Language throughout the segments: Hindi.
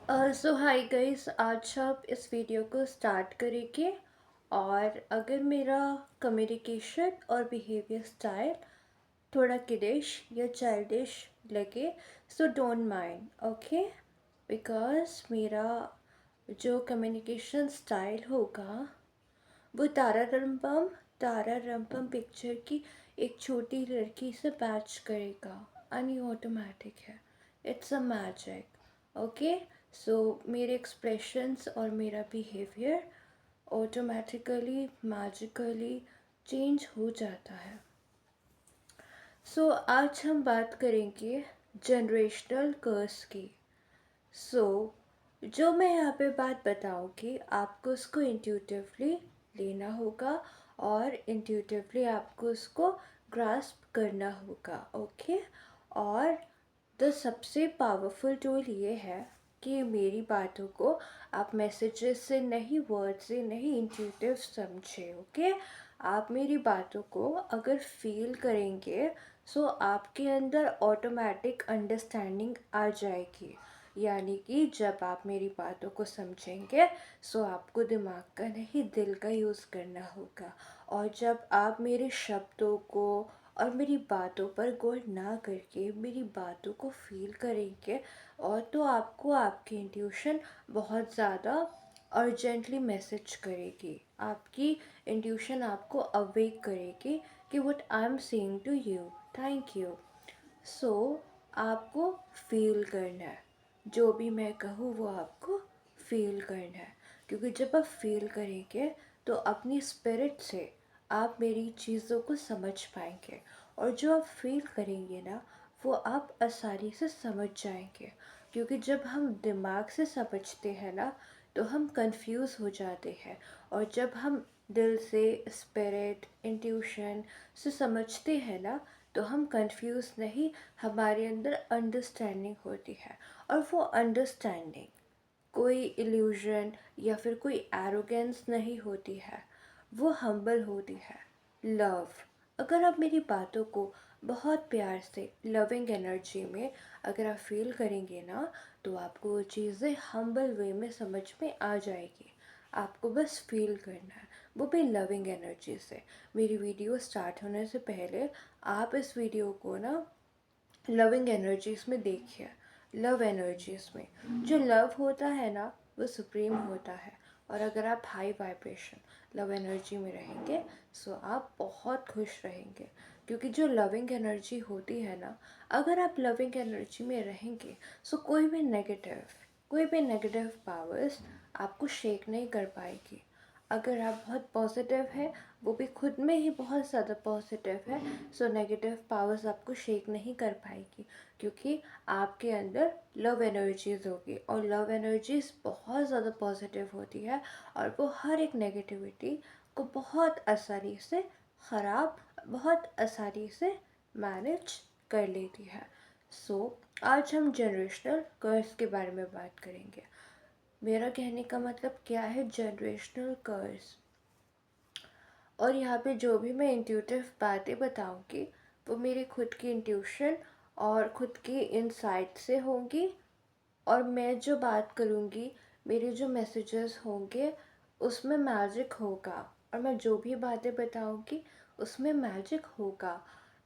सो हाय गाइस, आज आप इस वीडियो को स्टार्ट करेंगे। और अगर मेरा कम्युनिकेशन और बिहेवियर स्टाइल थोड़ा किडिश या चाइल्डिश लगे, so don't mind, okay. Because मेरा जो कम्युनिकेशन स्टाइल होगा वो तारा रंपम पिक्चर की एक छोटी लड़की से मैच करेगा। अनि ऑटोमेटिक है, इट्स अ मैजिक, ओके। सो मेरे एक्सप्रेशंस और मेरा बिहेवियर ऑटोमेटिकली मैजिकली चेंज हो जाता है। आज हम बात करेंगे जनरेशनल कर्स की। सो जो मैं यहाँ पे बात बताऊँगी आपको उसको इंट्यूटिवली लेना होगा और इंट्यूटिवली आपको उसको ग्रास्प करना होगा, ओके। और सबसे पावरफुल टूल ये है कि मेरी बातों को आप मैसेजेस से नहीं, वर्ड से नहीं, इंट्यूटिव समझे, ओके। आप मेरी बातों को अगर फील करेंगे सो आपके अंदर ऑटोमेटिक अंडरस्टैंडिंग आ जाएगी। यानी कि जब आप मेरी बातों को समझेंगे सो आपको दिमाग का नहीं दिल का यूज़ करना होगा। और जब आप मेरे शब्दों को और मेरी बातों पर गौर ना करके मेरी बातों को फील करेंगे और तो आपको आपकी इंट्यूशन बहुत ज़्यादा अर्जेंटली मैसेज करेगी। आपकी इंट्यूशन आपको अवेक करेगी कि what I am saying to you, thank you. So आपको फील करना है, जो भी मैं कहूँ वो आपको फील करना है। क्योंकि जब आप फील करेंगे तो अपनी स्पिरिट से आप मेरी चीज़ों को समझ पाएंगे। और जो आप फील करेंगे ना वो आप आसानी से समझ जाएंगे। क्योंकि जब हम दिमाग से समझते हैं ना तो हम कंफ्यूज हो जाते हैं। और जब हम दिल से, स्पिरिट, इंट्यूशन से समझते हैं ना तो हम कंफ्यूज नहीं, हमारे अंदर अंडरस्टैंडिंग होती है। और वो अंडरस्टैंडिंग कोई इल्यूजन या फिर कोई एरोगेंस नहीं होती है, वो हम्बल होती है, लव। अगर आप मेरी बातों को बहुत प्यार से लविंग एनर्जी में अगर आप फील करेंगे ना तो आपको वो चीज़ें हम्बल वे में समझ में आ जाएगी। आपको बस फील करना है, वो भी लविंग एनर्जी से। मेरी वीडियो स्टार्ट होने से पहले आप इस वीडियो को ना लविंग एनर्जीज में देखिए। लव एनर्जीज में जो लव होता है ना वो सुप्रीम होता है। और अगर आप हाई वाइब्रेशन लव एनर्जी में रहेंगे सो आप बहुत खुश रहेंगे। क्योंकि जो लविंग एनर्जी होती है ना, अगर आप लविंग एनर्जी में रहेंगे सो कोई भी नेगेटिव पावर्स आपको शेक नहीं कर पाएगी। अगर आप बहुत पॉजिटिव है, वो भी खुद में ही बहुत ज़्यादा पॉजिटिव है, सो नेगेटिव पावर्स आपको शेक नहीं कर पाएगी। क्योंकि आपके अंदर लव एनर्जीज होगी और लव एनर्जीज बहुत ज़्यादा पॉजिटिव होती है। और वो हर एक नेगेटिविटी को बहुत आसानी से बहुत आसानी से मैनेज कर लेती है। आज हम जनरेशनल कर्स के बारे में बात करेंगे। मेरा कहने का मतलब क्या है जनरेशनल कर्स। और यहाँ पे जो भी मैं इंट्यूटिव बातें बताऊँगी वो मेरी खुद की इंट्यूशन और खुद की इंसाइट से होंगी। और मैं जो बात करूँगी, मेरे जो मैसेजेस होंगे उसमें मैजिक होगा। और मैं जो भी बातें बताऊँगी उसमें मैजिक होगा।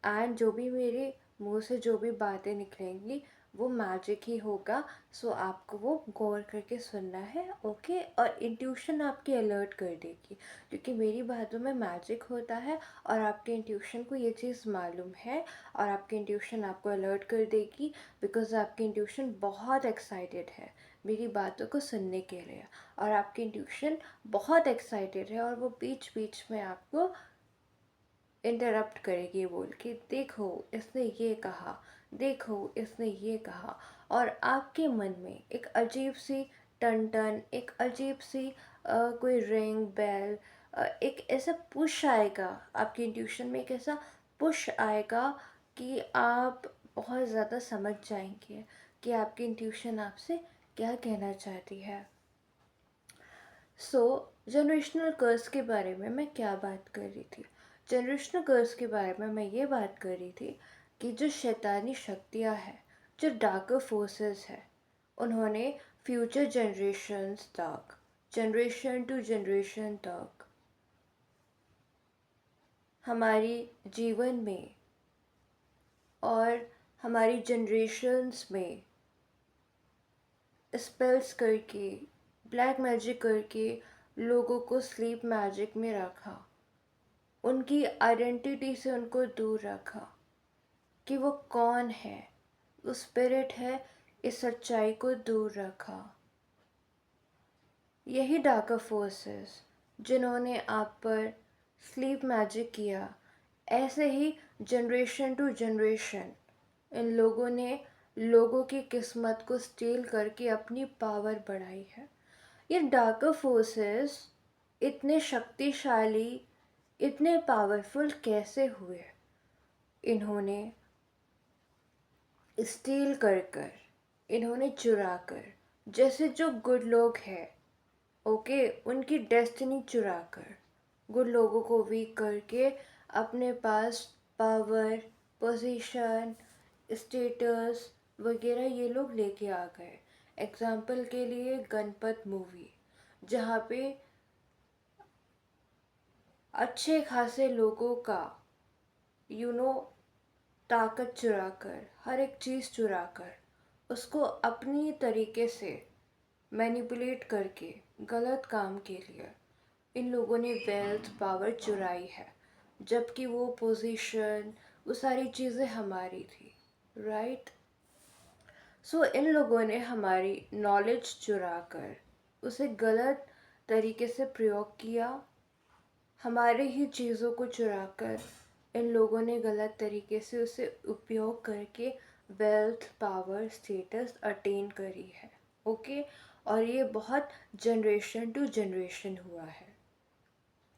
एंड जो भी मेरे मुंह से जो भी बातें निकलेंगी वो मैजिक ही होगा। आपको वो गौर करके सुनना है, ओके। और इंट्यूशन आपकी अलर्ट कर देगी क्योंकि मेरी बातों में मैजिक होता है और आपके इंट्यूशन को ये चीज़ मालूम है। और आपकी इंट्यूशन आपको अलर्ट कर देगी बिकॉज आपकी इंट्यूशन बहुत एक्साइटेड है मेरी बातों को सुनने के लिए। और आपकी इंट्यूशन बहुत एक्साइटेड है और वो बीच बीच में आपको इंटरप्ट करेगी बोल के, देखो इसने ये कहा, देखो इसने ये कहा। और आपके मन में एक अजीब सी टन टन, एक अजीब सी कोई रिंग बेल, एक ऐसा पुश आएगा आपकी इंट्यूशन में, एक ऐसा पुश आएगा कि आप बहुत ज़्यादा समझ जाएंगे कि आपकी इंट्यूशन आपसे क्या कहना चाहती है। जनरेशनल कर्स के बारे में मैं क्या बात कर रही थी। जनरेशनल कर्स के बारे में मैं ये बात कर रही थी कि जो शैतानी शक्तियाँ हैं, जो डार्कर फोर्सेस है, उन्होंने फ्यूचर जनरेशन्स तक, जनरेशन टू जनरेशन तक हमारी जीवन में और हमारी जनरेशन्स में स्पेल्स करके, ब्लैक मैजिक करके लोगों को स्लीप मैजिक में रखा, उनकी आइडेंटिटी से उनको दूर रखा कि वो कौन है, वो स्पिरिट है, इस सच्चाई को दूर रखा। यही डार्कर फोर्सेस जिन्होंने आप पर स्लीप मैजिक किया, ऐसे ही जनरेशन टू जनरेशन इन लोगों ने लोगों की किस्मत को स्टील करके अपनी पावर बढ़ाई है। ये डार्कर फोर्सेस इतने शक्तिशाली, इतने पावरफुल कैसे हुए? इन्होंने स्टील कर कर, इन्होंने चुरा कर, जैसे जो गुड लोग हैं, ओके, उनकी डेस्टिनी चुरा कर गुड लोगों को वीक करके अपने पास पावर, पोजीशन, स्टेटस वगैरह ये लोग लेके आ गए। एग्जाम्पल के लिए गणपत मूवी, जहाँ पे अच्छे खासे लोगों का ताकत चुरा कर, हर एक चीज़ चुरा कर, उसको अपनी तरीके से मैनिपुलेट करके गलत काम के लिए इन लोगों ने वेल्थ, पावर चुराई है, जबकि वो पोजीशन, वो सारी चीज़ें हमारी थी, राइट? सो इन लोगों ने हमारी नॉलेज चुरा कर उसे गलत तरीके से प्रयोग किया। हमारे ही चीज़ों को चुरा कर इन लोगों ने गलत तरीके से उसे उपयोग करके वेल्थ, पावर, स्टेटस अटेन करी है, ओके? और ये बहुत जनरेशन टू जनरेशन हुआ है।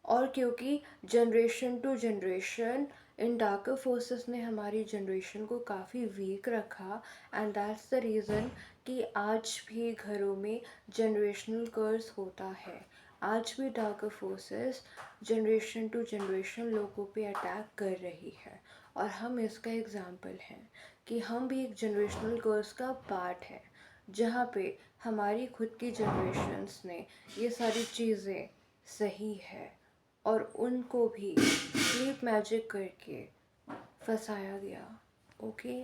और क्योंकि generation to generation in darker forces ने हमारी जनरेशन को काफ़ी वीक रखा, एंड दैट्स द रीज़न कि आज भी घरों में जनरेशनल कर्स होता है। आज भी darker forces generation to generation लोगों पे अटैक कर रही है, और हम इसका एग्जाम्पल हैं कि हम भी एक जनरेशनल कर्स का पार्ट है, जहाँ पे हमारी खुद की जनरेशन्स ने ये सारी चीज़ें सही है और उनको भी स्लीप मैजिक करके फंसाया गया, ओके?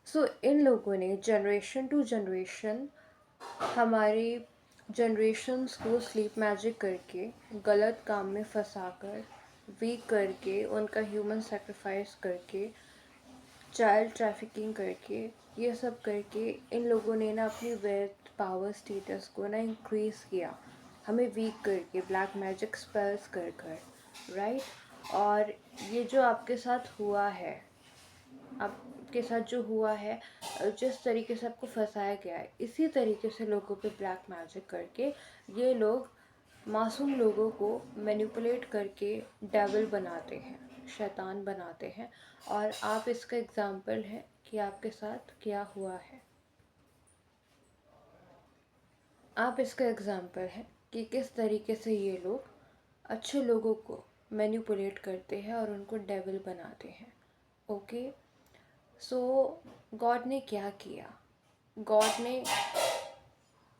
सो इन लोगों ने जनरेशन टू जनरेशन हमारे जनरेशन्स को स्लीप मैजिक करके, गलत काम में फंसाकर, वीक करके, उनका ह्यूमन सेक्रीफाइस करके, चाइल्ड ट्रैफिकिंग करके, ये सब करके इन लोगों ने ना अपनी वेल्थ, पावर, स्टेटस को ना इंक्रीज़ किया, हमें वीक करके, ब्लैक मैजिक स्पेल्स कर कर, राइट? और ये जो आपके साथ हुआ है, आपके साथ जो हुआ है, जिस तरीके से आपको फंसाया गया है, इसी तरीके से लोगों पे ब्लैक मैजिक करके ये लोग मासूम लोगों को मैनिपुलेट करके डेविल बनाते हैं, शैतान बनाते हैं। और आप इसका एग्जाम्पल है कि आपके साथ क्या हुआ है। आप इसका एग्जाम्पल है कि किस तरीके से ये लोग अच्छे लोगों को मैनिपुलेट करते हैं और उनको डेविल बनाते हैं, ओके? सो गॉड ने क्या किया? गॉड ने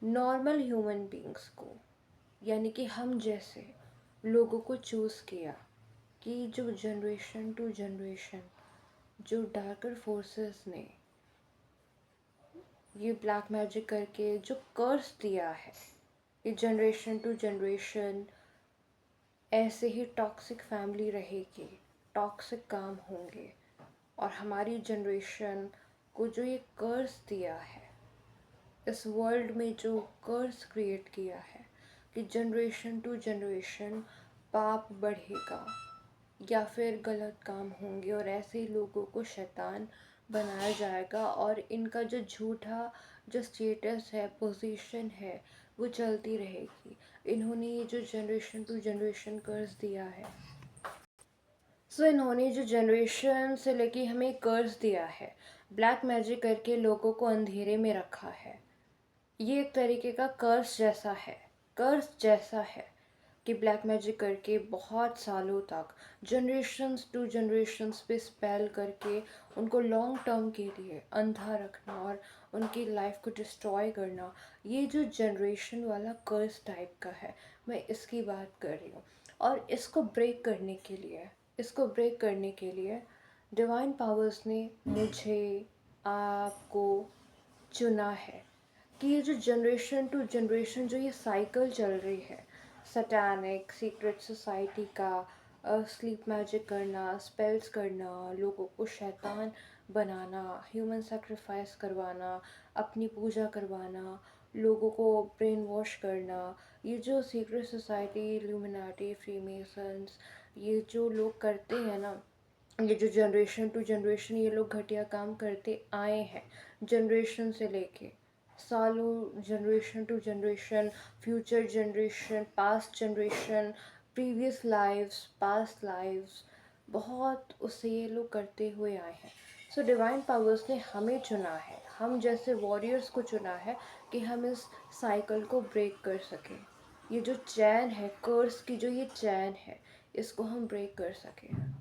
नॉर्मल ह्यूमन बींग्स को, यानी कि हम जैसे लोगों को चूज़ किया कि जो जनरेशन टू जनरेशन जो डार्कर फोर्सेस ने ये ब्लैक मैजिक करके जो कर्स दिया है, ये जनरेशन टू जनरेशन ऐसे ही टॉक्सिक फैमिली रहेगी, टॉक्सिक काम होंगे, और हमारी जनरेशन को जो ये कर्स दिया है, इस वर्ल्ड में जो कर्स क्रिएट किया है कि जनरेशन टू जनरेशन पाप बढ़ेगा या फिर गलत काम होंगे, और ऐसे ही लोगों को शैतान बनाया जाएगा, और इनका जो झूठा जो स्टेटस है, पोजीशन है, वो चलती रहेगी। इन्होंने ये जो जनरेशन टू जनरेशन कर्स दिया है, सो इन्होंने जो जनरेशन से लेके हमें कर्स दिया है, ब्लैक मैजिक करके लोगों को अंधेरे में रखा है, ये एक तरीके का कर्स जैसा है, कर्स जैसा है कि ब्लैक मैजिक करके बहुत सालों तक जनरेशन्स टू जनरेशन्स पे स्पेल करके उनको लॉन्ग टर्म के लिए अंधा रखना और उनकी लाइफ को डिस्ट्रॉय करना, ये जो जनरेशन वाला कर्स टाइप का है, मैं इसकी बात कर रही हूँ। और इसको ब्रेक करने के लिए डिवाइन पावर्स ने मुझे, आपको चुना है कि ये जो जनरेशन टू जनरेशन जो ये साइकिल चल रही है, सैटेनिक सीक्रेट सोसाइटी का, स्लीप मैजिक करना, स्पेल्स करना, लोगों को शैतान बनाना, ह्यूमन सेक्रीफाइस करवाना, अपनी पूजा करवाना, लोगों को ब्रेन वॉश करना, ये जो सीक्रेट सोसाइटी, इल्यूमिनाटी, फ्रीमेसन्स, ये जो लोग करते हैं ना, ये जो जनरेशन टू जनरेशन ये लोग घटिया काम करते आए हैं, जनरेशन से लेके सालों, generation to generation, future generation, past generation, previous lives, past lives, बहुत उससे ये लोग करते हुए आए हैं। सो डिवाइन पावर्स ने हमें चुना है, हम जैसे वॉरियर्स को चुना है कि हम इस साइकिल को ब्रेक कर सकें। ये जो चैन है, कर्स की जो ये चैन है, इसको हम ब्रेक कर सकें।